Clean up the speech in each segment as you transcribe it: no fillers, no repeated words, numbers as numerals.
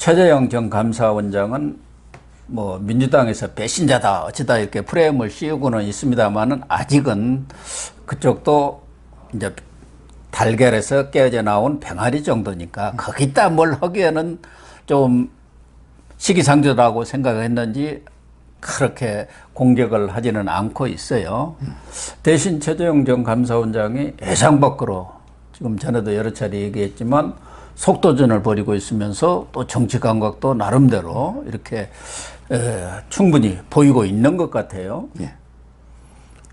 최재형 전 감사원장은 뭐 민주당에서 배신자다 어쩌다 이렇게 프레임을 씌우고는 있습니다만은 아직은 그쪽도 이제 달걀에서 깨어져 나온 병아리 정도니까 거기다 뭘 하기에는 좀 시기상조라고 생각했는지 그렇게 공격을 하지는 않고 있어요. 대신 최재형 전 감사원장이 예상 밖으로 지금 전에도 여러 차례 얘기했지만 속도전을 벌이고 있으면서 또 정치 감각도 나름대로 이렇게 충분히 보이고 있는 것 같아요. 예.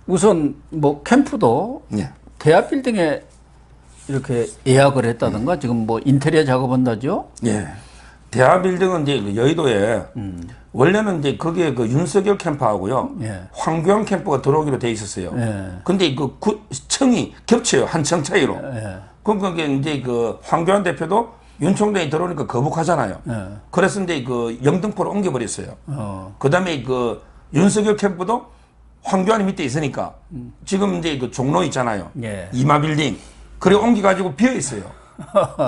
우선 뭐 캠프도 예. 대합 빌딩에 이렇게 예약을 했다든가 지금 뭐 인테리어 작업한다죠? 예. 대하빌딩은 이제 그 여의도에 원래는 이제 거기에 그 윤석열 캠프하고요. 예. 황교안 캠프가 들어오기로 돼 있었어요. 예. 근데 그 층이 겹쳐요. 한 층 차이로. 예. 그러니까 이제 그 황교안 대표도 윤 총장이 들어오니까 거북하잖아요. 예. 그래서 이제 그 영등포로 옮겨버렸어요. 그 다음에 그 윤석열 캠프도 황교안이 밑에 있으니까 지금 이제 그 종로 있잖아요. 예. 이마빌딩. 그래 옮겨가지고 비어 있어요.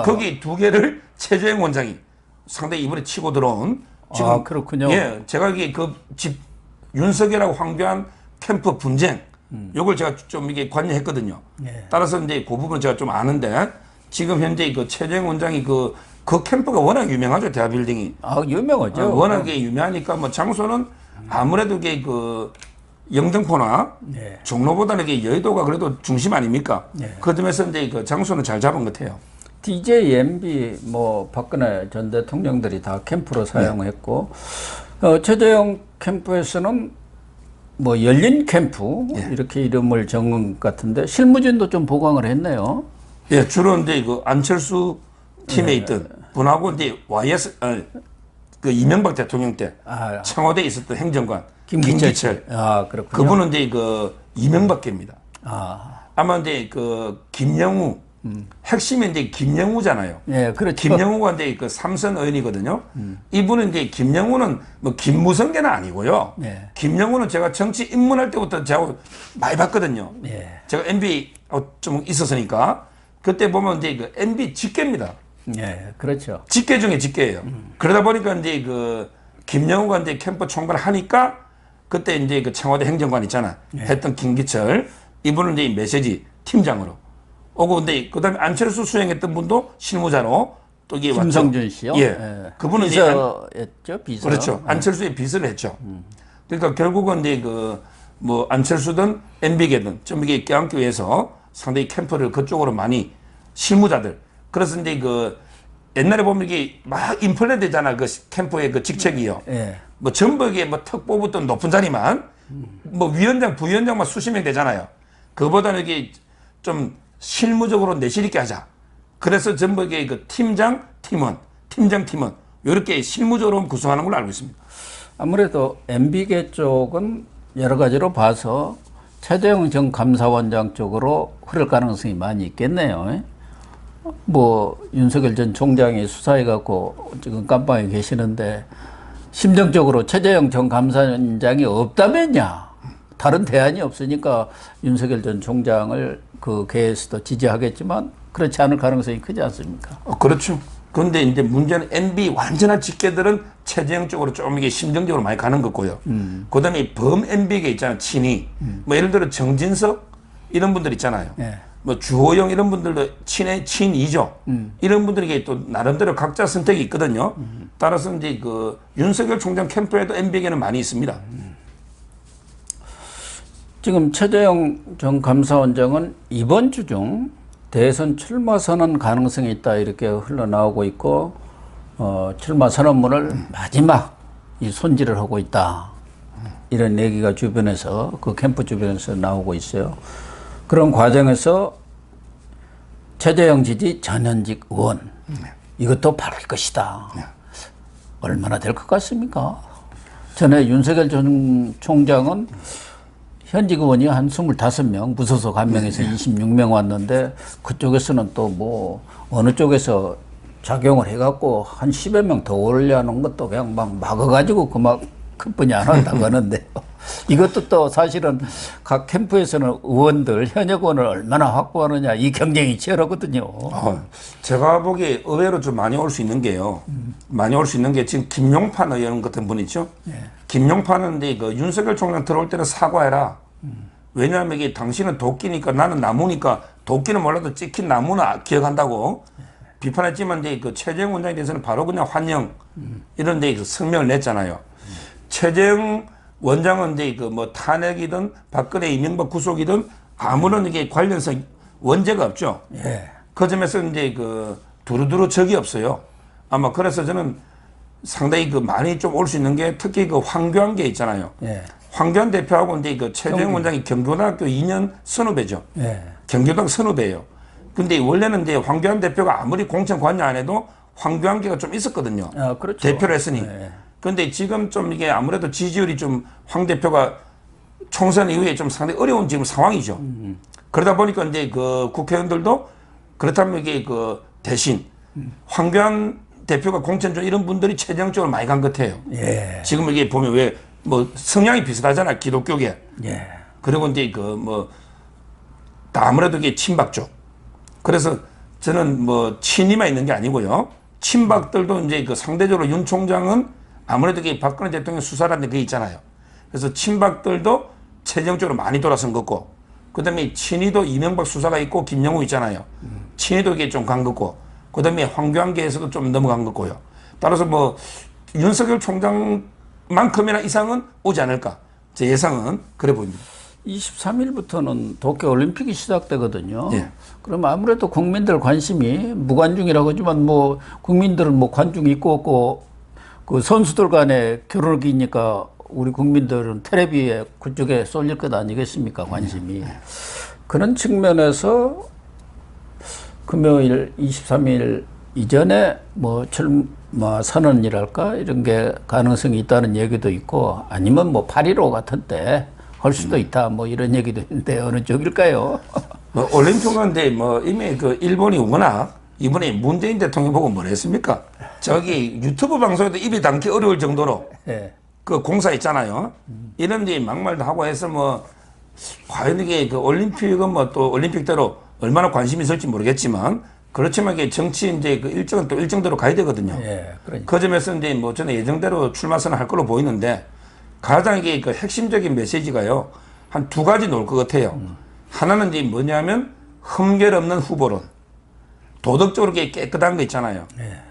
거기 두 개를 최재형 원장이 상당히 이번에 치고 들어온 지금. 아, 그렇군요. 예, 제가 이게 그 집 윤석열하고 황교안 캠프 분쟁 요걸 제가 좀 이게 관여했거든요. 예. 따라서 이제 그 부분 제가 좀 아는데 지금 현재 그 최재형 원장이 그 캠프가 워낙 유명하죠. 대하빌딩이. 아, 유명하죠. 워낙에 유명하니까 뭐 장소는 아무래도 이게 그 영등포나 네. 종로보다는 이게 여의도가 그래도 중심 아닙니까? 네. 그 점에서 이제 그 장소는 잘 잡은 것 같아요. DJ, MB, 뭐 박근혜 전 대통령들이 다 캠프로 사용했고 최재형 캠프에서는 뭐 열린 캠프 이렇게 이름을 정한 것 같은데 실무진도 좀 보강을 했네요. 예, 주로 이제 그 안철수 팀에 있던 분하고 이제 YS 그 이명박 대통령 때 청와대에 있었던 행정관 김기철. 아, 그렇군요. 그분은 이제 그 이명박계입니다. 아마 이제 그 김영우 핵심이 이제 김영우잖아요. 예, 그렇죠. 김영우가 이제 그 삼선 의원이거든요. 이분은 이제 김영우는 뭐 김무성계는 아니고요. 예. 김영우는 제가 정치 입문할 때부터 제가 많이 봤거든요. 예. 제가 MB 좀 있었으니까 그때 보면 이제 그 MB 직계입니다. 예, 그렇죠. 직계 중에 직계예요. 그러다 보니까 이제 그 김영우가 이제 캠프 총괄을 하니까 그때 이제 그 청와대 행정관 있잖아. 했던 김기철 이분은 이제 메시지 팀장으로 오고 근데 그다음에 안철수 수행했던 분도 실무자로 또 이게 김성준 씨요? 예. 예. 그분은 비서였죠, 비서. 그렇죠. 안철수의 비서를 했죠. 그러니까 결국은 이제 그 뭐 안철수든 MB계든 좀 이게 껴안기 위해서 상당히 캠프를 그쪽으로 많이 실무자들. 그래서 이제 그 옛날에 보면 이게 막 인플레 되잖아. 그 캠프의 그 직책이요. 예. 뭐 전부에 뭐 턱 뽑았던 높은 자리만 뭐 위원장, 부위원장만 수십 명 되잖아요. 그보다는 이게 좀 실무적으로 내실 있게 하자. 그래서 전부에 그 팀장, 팀원, 팀장, 팀원 이렇게 실무적으로 구성하는 걸로 알고 있습니다. 아무래도 MB계 쪽은 여러 가지로 봐서 최재형 전 감사원장 쪽으로 흐를 가능성이 많이 있겠네요. 뭐 윤석열 전 총장이 수사해갖고 지금 깜빵에 계시는데 심정적으로 최재형 전 감사원장이 없다면야 다른 대안이 없으니까 윤석열 전 총장을 그 계에서도 지지하겠지만 그렇지 않을 가능성이 크지 않습니까? 그렇죠. 그런데 이제 문제는 MB 완전한 직계들은 최재형 쪽으로 좀 이게 심정적으로 많이 가는 거고요. 그다음에 범 MB계 있잖아요. 친이. 뭐 예를 들어 정진석 이런 분들 있잖아요. 예. 뭐 주호영 이런 분들도 친이죠. 이런 분들에게 또 나름대로 각자 선택이 있거든요. 따라서 이제 그 윤석열 총장 캠프에도 MB계는 많이 있습니다. 지금 최재형 전 감사원장은 이번 주 중 대선 출마 선언 가능성이 있다 이렇게 흘러나오고 있고 출마 선언문을 마지막 이 손질을 하고 있다 이런 얘기가 주변에서 그 캠프 주변에서 나오고 있어요. 그런 과정에서 최재형 지지 전현직 의원 이것도 바를 것이다. 얼마나 될 것 같습니까? 전에 윤석열 전 총장은 현직 의원이 한 25명, 무소속 1명에서 26명 왔는데 그쪽에서는 또 뭐 어느 쪽에서 작용을 해갖고 한 10여 명 더 올려놓은 것도 그냥 막 막아가지고 그만 큰 분이 안 한다고 하는데요. 이것도 또 사실은 각 캠프에서는 의원들 현역 의원을 얼마나 확보하느냐 이 경쟁이 치열하거든요. 제가 보기에 의외로 좀 많이 올 수 있는 게요. 많이 올 수 있는 게 지금 김용판 의원 같은 분 있죠. 김용판은 그 윤석열 총장 들어올 때는 사과해라. 왜냐하면 이게 당신은 도끼니까 나는 나무니까 도끼는 몰라도 찍힌 나무는 기억한다고 비판했지만 이제 그 최재형 원장에 대해서는 바로 그냥 환영 이런 데 성명을 냈잖아요. 최재형 원장은 이제 그 뭐 탄핵이든 박근혜 이명박 구속이든 아무런 이게 관련성 원죄가 없죠. 그 점에서 이제 그 두루두루 적이 없어요. 아마 그래서 저는 상당히 그 많이 좀 올 수 있는 게 특히 그 황교안 게 있잖아요. 황교안 대표하고 이제 그 최재형 원장이 경기고등학교 2년 선후배죠. 경기도당 선후배예요. 근데 원래는 이제 황교안 대표가 아무리 공천 관여 안 해도 황교안계가 좀 있었거든요. 그렇죠. 대표를 했으니. 근데 지금 좀 이게 아무래도 지지율이 좀 황 대표가 총선 이후에 좀 상당히 어려운 지금 상황이죠. 그러다 보니까 이제 그 국회의원들도 그렇다면 이게 그 대신 황교안 대표가 공천 중 이런 분들이 최재형 쪽으로 많이 간 것 같아요. 지금 이게 보면 왜 뭐 성향이 비슷하잖아 기독교계. 그리고 이제 그 뭐 다 아무래도 이게 친박 쪽. 그래서 저는 뭐 친이만 있는 게 아니고요. 친박들도 이제 그 상대적으로 윤 총장은 아무래도 이게 박근혜 대통령 수사라는 게 있잖아요. 그래서 친박들도 최재형 쪽으로 많이 돌아선 거고, 그 다음에 친이도 이명박 수사가 있고 김영우 있잖아요. 친이도 이게 좀 간 거고, 그 다음에 황교안계에서도 좀 넘어간 거고요. 따라서 뭐 윤석열 총장만큼이나 이상은 오지 않을까. 제 예상은 그래 보입니다. 23일부터는 도쿄올림픽이 시작되거든요. 그럼 아무래도 국민들 관심이 무관중이라고 하지만 뭐 국민들은 뭐 관중이 있고 없고 그 선수들 간에 겨루기니까 우리 국민들은 텔레비에 그쪽에 쏠릴 것 아니겠습니까? 관심이. 그런 측면에서 금요일 23일 이전에 뭐 선언이랄까 이런 게 가능성이 있다는 얘기도 있고 아니면 뭐 8.15 같은 때 할 수도 있다 뭐 이런 얘기도 있는데 어느 쪽일까요? 뭐 올림픽인데 뭐 이미 그 일본이 워낙 이번에 문재인 대통령 보고 뭘 했습니까? 저기 유튜브 방송에도 입이 담기 어려울 정도로 그 공사 있잖아요. 이런 데 막말도 하고 해서 뭐 과연 이게 그 올림픽은 뭐 또 올림픽대로 얼마나 관심이 있을지 모르겠지만 그렇지만 이게 정치 이제 그 일정은 또 일정대로 가야 되거든요. 그러니까. 그 점에서 이제 뭐 저는 예정대로 출마 선언할 걸로 보이는데 가장 이게 그 핵심적인 메시지가요. 한 두 가지 나올 것 같아요. 하나는 이제 뭐냐면 흠결 없는 후보론. 도덕적으로 깨끗한 거 있잖아요.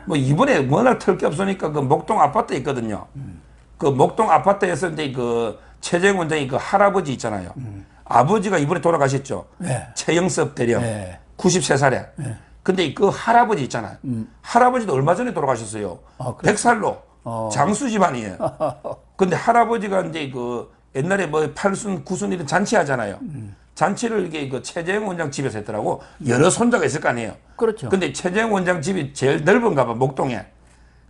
뭐 이번에 워낙 털 게 없으니까 그 목동 아파트 있거든요. 그 목동 아파트에서 이제 그 최재형 원장이 그 할아버지 있잖아요. 아버지가 이번에 돌아가셨죠. 최영섭 대령. 93살에. 근데 그 할아버지 있잖아요. 할아버지도 얼마 전에 돌아가셨어요. 100살로. 장수 집안이에요. 근데 할아버지가 이제 그 옛날에 뭐 8순, 9순 이런 잔치 하잖아요. 잔치를 이게 그 최재형 원장 집에서 했더라고. 여러 손자가 있을 거 아니에요. 그렇죠. 근데 최재형 원장 집이 제일 넓은가 봐, 목동에.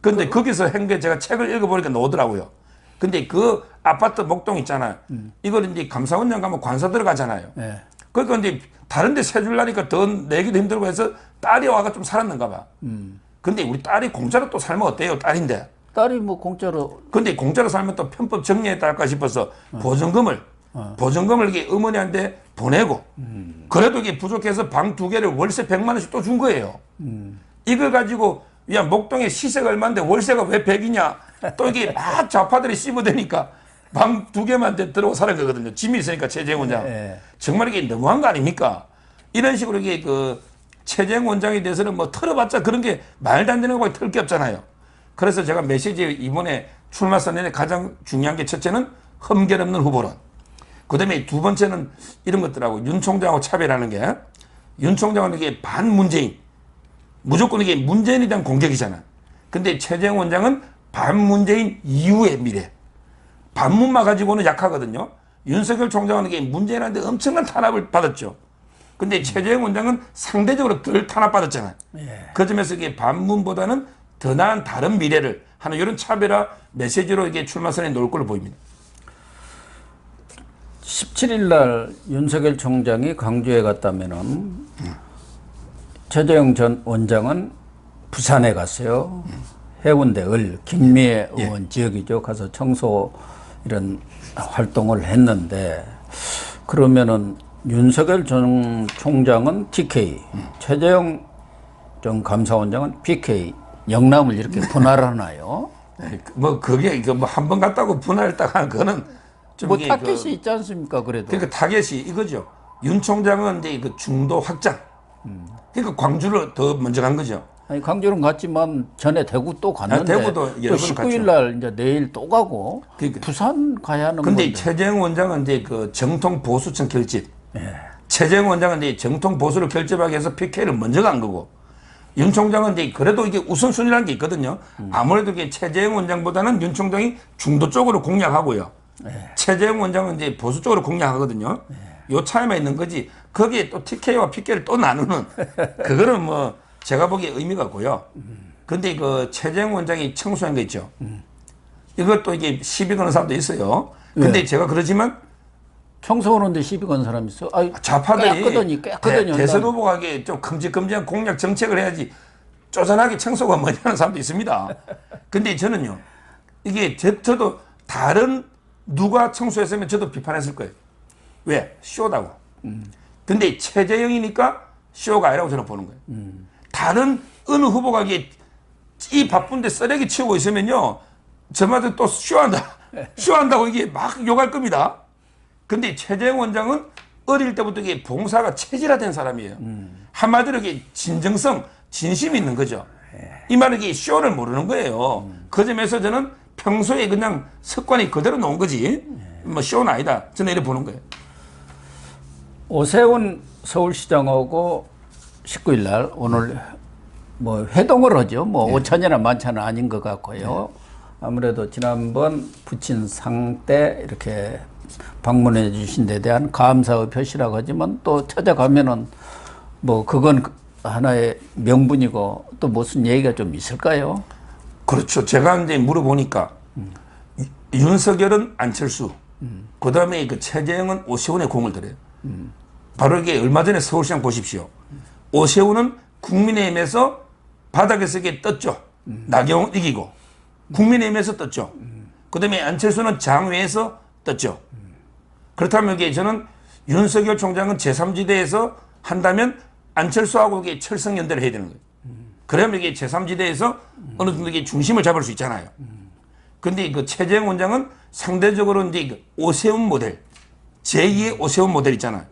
근데 거기서 한 게 제가 책을 읽어보니까 나오더라고요. 근데 그 아파트 목동 있잖아요. 이걸 이제 감사원장 가면 관사 들어가잖아요. 그러니까 이제 다른 데 세 줄라니까 더 내기도 힘들고 해서 딸이 와가 좀 살았는가 봐. 근데 우리 딸이 공짜로 또 살면 어때요? 딸인데. 딸이 뭐 공짜로. 근데 공짜로 살면 또 편법 정리에 딸까 싶어서 보증금을 이게 어머니한테 보내고 그래도 이게 부족해서 방 2개를 월세 100만 원씩 또 준 거예요. 이걸 가지고 야 목동에 시세가 얼마인데 월세가 왜 100이냐 또 이게 막 좌파들이 씹어대니까 방 2개만 들어오고 사는 거거든요. 짐이 있으니까 최재형 원장. 정말 이게 너무한 거 아닙니까? 이런 식으로 이게 그 최재형 원장에 대해서는 뭐 털어봤자 그런 게 말도 안 되는 거밖에 털 게 없잖아요. 그래서 제가 메시지 이번에 출마 선언에 가장 중요한 게 첫째는 흠결 없는 후보론. 그 다음에 두 번째는 이런 것들하고 윤 총장하고 차별하는 게 윤 총장은 이게 반문재인. 무조건 이게 문재인에 대한 공격이잖아. 근데 최재형 원장은 반문재인 이후의 미래. 반문만 가지고는 약하거든요. 윤석열 총장은 이게 문재인한테 엄청난 탄압을 받았죠. 근데 최재형 원장은 상대적으로 덜 탄압받았잖아요. 그 점에서 이게 반문보다는 더 나은 다른 미래를 하는 이런 차별화 메시지로 이게 출마 선언에 놓을 걸로 보입니다. 17일 날 윤석열 총장이 광주에 갔다면은 최재형 전 원장은 부산에 갔어요. 해운대 김미애 의원 지역이죠. 가서 이런 활동을 했는데 그러면은 윤석열 전 총장은 TK, 최재형 전 감사원장은 PK, 영남을 이렇게 분할하나요? 뭐 그게 뭐 한 번 갔다고 분할했다가 하는 그거는 좀 뭐 이게 타겟이 있지 않습니까? 그래도. 그러니까 타겟이 이거죠. 윤 총장은 이제 그 중도 확장. 그러니까 광주를 더 먼저 간 거죠. 아니 광주는 갔지만 전에 대구 또 갔는데 대구도 여러 또 번 19일 날 이제 내일 또 가고 그러니까. 부산 가야 하는 근데 건데. 최재형 원장은 이제 그 정통 보수층 결집. 최재형 원장은 이제 정통 보수를 결집하기 위해서 PK를 먼저 간 거고. 윤 총장은 이제 그래도 이게 우선순위라는 게 있거든요. 아무래도 이게 최재형 원장보다는 윤 총장이 중도 쪽으로 공략하고요. 최재형 원장은 이제 보수 쪽으로 공략하거든요. 요 차이만 있는 거지. 거기에 또 TK와 PK를 또 나누는 그거는 뭐 제가 보기에 의미가 없고요. 근데 그 최재형 원장이 청소한 거 있죠. 이것도 이게 시비 거는 사람도 있어요. 근데 제가 그러지만 청소하는데 시비 건 사람 있어? 아이, 좌파들이 깨끗하니 대선 후보가 이게 좀 큼직큼직한 공약 정책을 해야지 쪼잔하게 청소가 뭐냐는 사람도 있습니다. 근데 저는요, 이게 저도 다른 누가 청소했으면 저도 비판했을 거예요. 왜? 쇼다고. 근데 최재형이니까 쇼가 아니라고 저는 보는 거예요. 다른 어느 후보가 이게 이 바쁜데 쓰레기 치우고 있으면요, 저마다 또 쇼한다. 쇼한다고 이게 막 욕할 겁니다. 근데 최재형 원장은 어릴 때부터 이게 봉사가 체질화된 사람이에요. 한마디로 이게 진정성, 진심이 있는 거죠. 이 말은 이게 쇼를 모르는 거예요. 그 점에서 저는 평소에 그냥 습관이 그대로 놓은 거지, 뭐 쇼는 아니다. 저는 이렇게 보는 거예요. 오세훈 서울시장하고 19일 날 오늘 뭐 회동을 하죠. 뭐 5천이나 만천은 아닌 것 같고요. 아무래도 지난번 부친 상 때 이렇게 방문해 주신 데 대한 감사의 표시라고 하지만 또 찾아가면은 뭐 그건 하나의 명분이고 또 무슨 얘기가 좀 있을까요? 그렇죠. 제가 이제 물어보니까 윤석열은 안철수, 그 다음에 그 최재형은 오세훈의 공을 들여요. 바로 이게 얼마 전에 서울시장 보십시오. 오세훈은 국민의힘에서 바닥에서 이게 떴죠. 나경원 이기고 국민의힘에서 떴죠. 그 다음에 안철수는 장외에서 떴죠. 그렇다면 이게 저는 윤석열 총장은 제3지대에서 한다면 안철수하고 이게 철성연대를 해야 되는 거예요. 그러면 이게 제3지대에서 어느 정도 이게 중심을 잡을 수 있잖아요. 근데 그 최재형 원장은 상대적으로 이제 그 오세훈 모델, 제2의 오세훈 모델 있잖아요.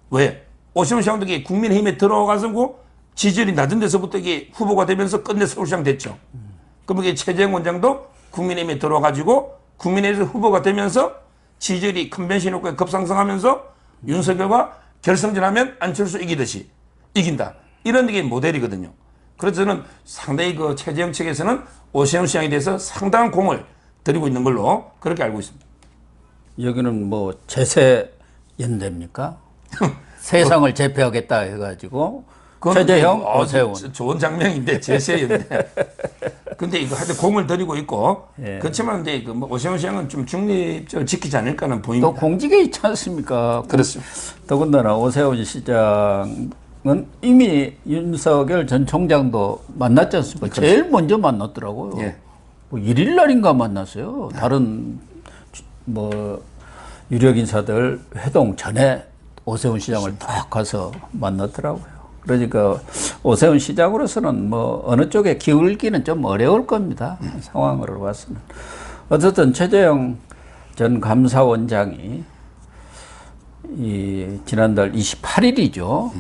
왜? 오세훈 시장도 이게 국민의힘에 들어가서 지지율이 낮은 데서부터 이게 후보가 되면서 끝내 서울시장 됐죠. 그럼 이게 최재형 원장도 국민의힘에 들어가지고 국민의힘에서 후보가 되면서 지지율이 컨벤션 효과에 급상승하면서 윤석열과 결승전하면 안철수 이기듯이 이긴다. 이런 게 모델이거든요. 그래서 저는 상당히 그 최재형 측에서는 오세훈 시장에 대해서 상당한 공을 들이고 있는 걸로 그렇게 알고 있습니다. 여기는 뭐 제세 연대입니까? 세상을 제패하겠다 해가지고 최재형, 오세훈. 좋은 장면인데 제세였는데. 근데 이거 하여튼 공을 들이고 있고 그렇지만 이제 그 뭐 오세훈 시장은 좀 중립적으로 지키지 않을까는 보입니다. 또 공직에 있지 않습니까? 그렇습니다. 더군다나 오세훈 시장은 이미 윤석열 전 총장도 만났지 않습니까? 그렇죠. 제일 먼저 만났더라고요. 뭐 1일 날인가 만났어요. 다른 뭐 유력 인사들 회동 전에 오세훈 시장을 딱 가서 만났더라고요. 그러니까 오세훈 시장으로서는 뭐 어느 쪽에 기울기는 좀 어려울 겁니다. 상황으로 봐서는. 어쨌든 최재형 전 감사원장이 이 지난달 28일이죠.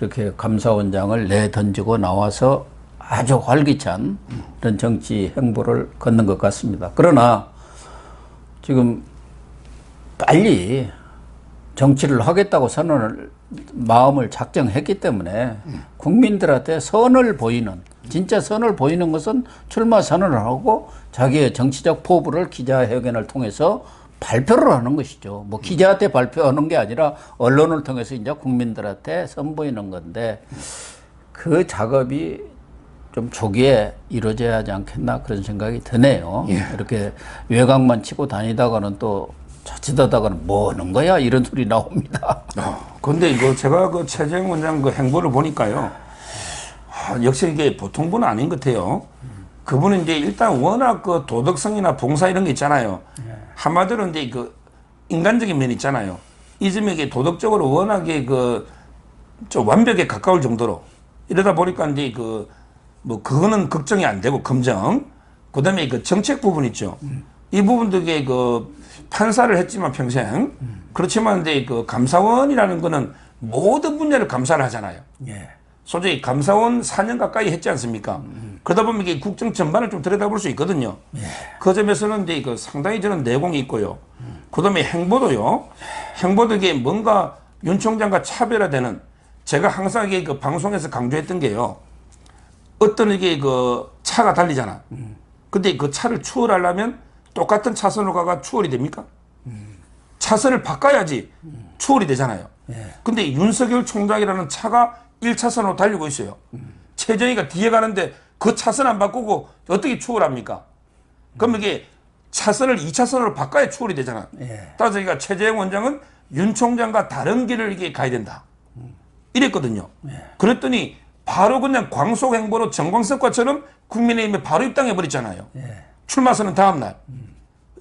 이렇게 감사원장을 내던지고 나와서 아주 활기찬 그런 정치 행보를 걷는 것 같습니다. 그러나 지금 빨리 정치를 하겠다고 마음을 작정했기 때문에 국민들한테 선을 보이는, 진짜 선을 보이는 것은 출마 선언을 하고 자기의 정치적 포부를 기자회견을 통해서 발표를 하는 것이죠. 뭐 기자한테 발표하는 게 아니라 언론을 통해서 이제 국민들한테 선보이는 건데 그 작업이 좀 조기에 이루어져야 하지 않겠나 그런 생각이 드네요. 이렇게 외곽만 치고 다니다가는 또 자칫하다가는 뭐 하는 거야 이런 소리 나옵니다. 근데 이거 제가 그 최재형 원장 그 행보를 보니까요. 역시 이게 보통 분은 아닌 것 같아요. 그분은 이제 일단 워낙 그 도덕성이나 봉사 이런 게 있잖아요. 한마디로 이제 그 인간적인 면이 있잖아요. 이 점에 이게 도덕적으로 워낙에 좀 완벽에 가까울 정도로 이러다 보니까 이제 뭐 그거는 걱정이 안 되고 검정. 그다음에 그 정책 부분 있죠. 이 부분도 이게 판사를 했지만 평생 그렇지만 이제 감사원이라는 거는 모든 분야를 감사를 하잖아요. 예. 솔직히 감사원 4년 가까이 했지 않습니까? 그러다 보면 이게 국정 전반을 좀 들여다볼 수 있거든요. 예. 그 점에서는 이제 상당히 저는 내공이 있고요. 그다음에 행보도요. 행보도 이게 뭔가 윤 총장과 차별화되는 제가 항상 이게 방송에서 강조했던 게요. 어떤 이게 차가 달리잖아. 근데 그 차를 추월하려면 똑같은 차선으로 가가 추월이 됩니까? 차선을 바꿔야지 추월이 되잖아요. 예. 근데 윤석열 총장이라는 차가 1차선으로 달리고 있어요. 최정희가 뒤에 가는데 그 차선 안 바꾸고 어떻게 추월합니까? 그럼 이게 차선을 2차선으로 바꿔야 추월이 되잖아. 예. 따라서 그러니까 최재형 원장은 윤 총장과 다른 길을 이게 가야 된다. 이랬거든요. 예. 그랬더니 바로 그냥 광속 행보로 정광석과처럼 국민의힘에 바로 입당해 버렸잖아요. 예. 출마 선언 다음 날.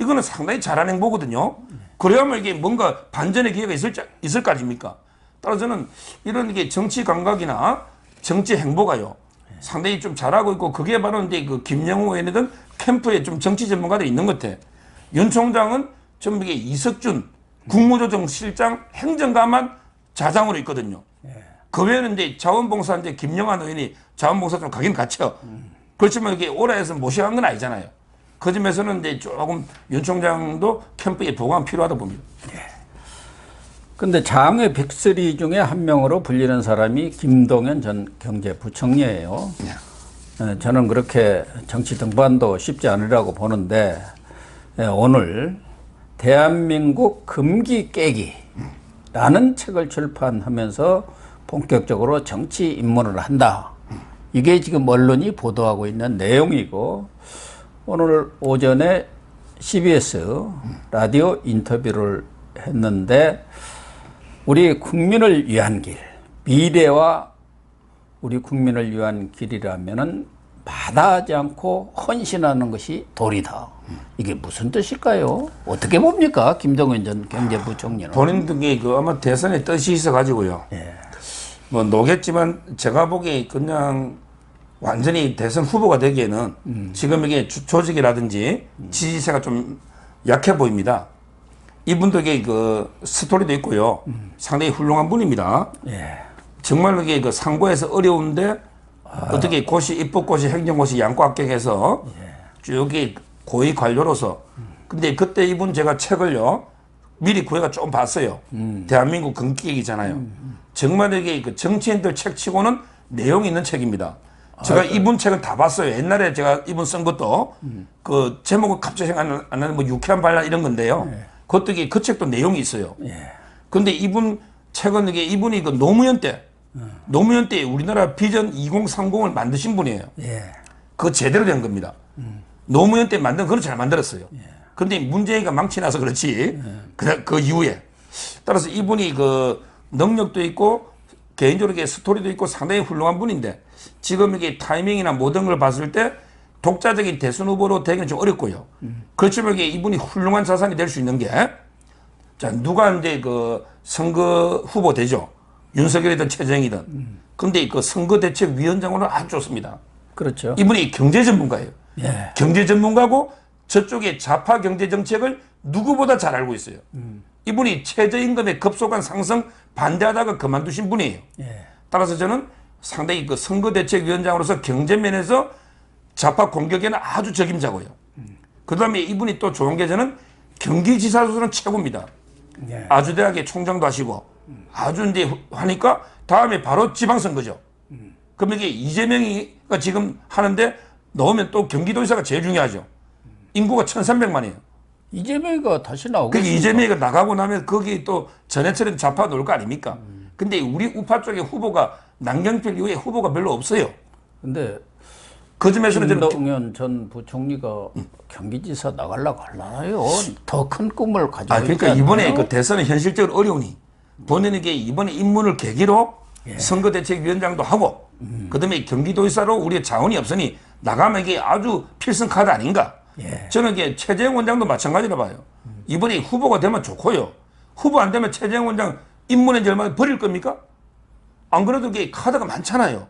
이거는 상당히 잘한 행보거든요. 그래야만 이게 뭔가 반전의 기회가 있을 거 아닙니까? 따라서 저는 이런 게 정치 감각이나 정치 행보가요. 상당히 좀 잘하고 있고 그게 바로 이제 김영우 의원이든 캠프에 좀 정치 전문가들이 있는 것 같아. 윤 총장은 좀 이게 이석준 국무조정실장 행정가만 자장으로 있거든요. 그 외에는 이제 자원봉사 이제 김영환 의원이 자원봉사 좀 가긴 갔죠. 그렇지만 이게 오라에서 모셔간 건 아니잖아요. 그 점에서는 이제 조금 윤 총장도 캠프에 보강 필요하다 봅니다. 근데 장외 빅3 중에 한 명으로 불리는 사람이 김동연 전 경제부총리예요. 저는 그렇게 정치 등반도 쉽지 않으라고 보는데 오늘 대한민국 금기 깨기라는 책을 출판하면서 본격적으로 정치 입문을 한다. 이게 지금 언론이 보도하고 있는 내용이고 오늘 오전에 CBS 라디오 인터뷰를 했는데 우리 국민을 위한 길, 미래와 우리 국민을 위한 길이라면은 마다하지 않고 헌신하는 것이 도리다. 이게 무슨 뜻일까요? 어떻게 봅니까? 김동연 전 경제부총리는. 본인들이 아마 대선에 뜻이 있어가지고요. 예. 뭐 노겠지만 제가 보기에 그냥 완전히 대선 후보가 되기에는 지금 이게 조직이라든지 지지세가 좀 약해 보입니다. 이분들에게 스토리도 있고요. 상당히 훌륭한 분입니다. 예. 정말로 이게 상고에서 어려운데 어떻게 입법고시, 행정고시 양과합격해서 쭉 고위 관료로서 근데 그때 이분 제가 책을요 미리 구해가 좀 봤어요. 대한민국 금기이잖아요. 정말 이게 정치인들 책치고는 내용 있는 책입니다. 제가 이분 책은 다 봤어요. 옛날에 제가 이분 쓴 것도 제목은 갑자기 생각 안 나는 뭐 유쾌한 반란 이런 건데요. 그것도 그 책도 내용이 있어요. 근데 이분 책은 이분이 노무현 때 우리나라 비전 2030을 만드신 분이에요. 그거 제대로 된 겁니다. 노무현 때 만든 그걸 잘 만들었어요. 근데 문재인가 망치나서 그렇지. 그 이후에. 따라서 이분이 능력도 있고 개인적으로 스토리도 있고 상당히 훌륭한 분인데 지금 이게 타이밍이나 모든 걸 봤을 때 독자적인 대선 후보로 되기는 좀 어렵고요. 그렇지만 이분이 훌륭한 자산이 될 수 있는 게 자, 누가 이제 선거 후보 되죠. 윤석열이든 최정희든. 근데 선거대책위원장으로는 아주 좋습니다. 그렇죠. 이분이 경제 전문가예요. 예. 경제 전문가고 저쪽에 좌파 경제 정책을 누구보다 잘 알고 있어요. 이분이 최저임금의 급속한 상승 반대하다가 그만두신 분이에요. 예. 따라서 저는 상당히 선거대책위원장으로서 경제면에서 좌파 공격에는 아주 적임자고요. 그 다음에 이분이 또 좋은 게 저는 경기지사로서는 최고입니다. 예. 아주대학의 총장도 하시고 아주 이제 하니까 다음에 바로 지방선거죠. 그럼 이게 이재명이가 지금 하는데 넣으면 또 경기도지사가 제일 중요하죠. 인구가 1,300만이에요. 이재명이가 다시 나오고 그게 이재명이가 나가고 나면 거기 또 전해처럼 좌파 놀 거 아닙니까? 근데 우리 우파 쪽에 후보가 남경필 이후에 후보가 별로 없어요. 근데 그 점에서는 저는 김동연 전 부총리가 경기지사 나가려고 하나요? 더 큰 꿈을 가지고 그러니까 있지 이번에 않나요? 대선은 현실적으로 어려우니 본인에게 이번에 입문을 계기로 선거대책위원장도 하고 그다음에 경기도지사로 우리의 자원이 없으니 나가면 이게 아주 필승 카드 아닌가? 저는 이게 최재형 원장도 마찬가지라 봐요. 이번에 후보가 되면 좋고요. 후보 안 되면 최재형 원장 인문의 절망에 버릴 겁니까? 안 그래도 이게 카드가 많잖아요.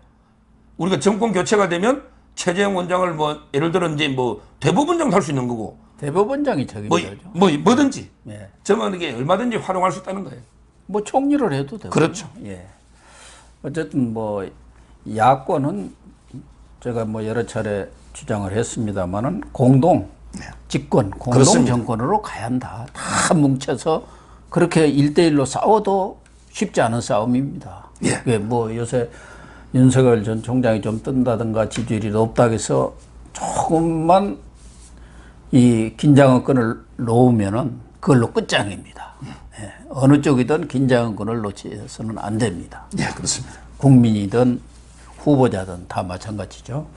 우리가 정권 교체가 되면 최재형 원장을 뭐 예를 들어 이제 뭐 대법원장도 할 수 있는 거고 대법원장이 책임져죠. 뭐든지 예. 저는 이게 얼마든지 활용할 수 있다는 거예요. 뭐 총리를 해도 되고. 그렇죠. 예. 어쨌든 뭐 야권은 제가 뭐 여러 차례 주장을 했습니다만은 공동 집권, 공동 그렇습니다. 정권으로 가야 한다. 다 뭉쳐서 그렇게 1대1로 싸워도 쉽지 않은 싸움입니다. 예. 그게 뭐 요새 윤석열 전 총장이 좀 뜬다든가 지지율이 높다고 해서 조금만 이 긴장의 놓으면은 그걸로 끝장입니다. 예. 어느 쪽이든 긴장의 끈을 놓쳐서는 안 됩니다. 예, 그렇습니다. 국민이든 후보자든 다 마찬가지죠.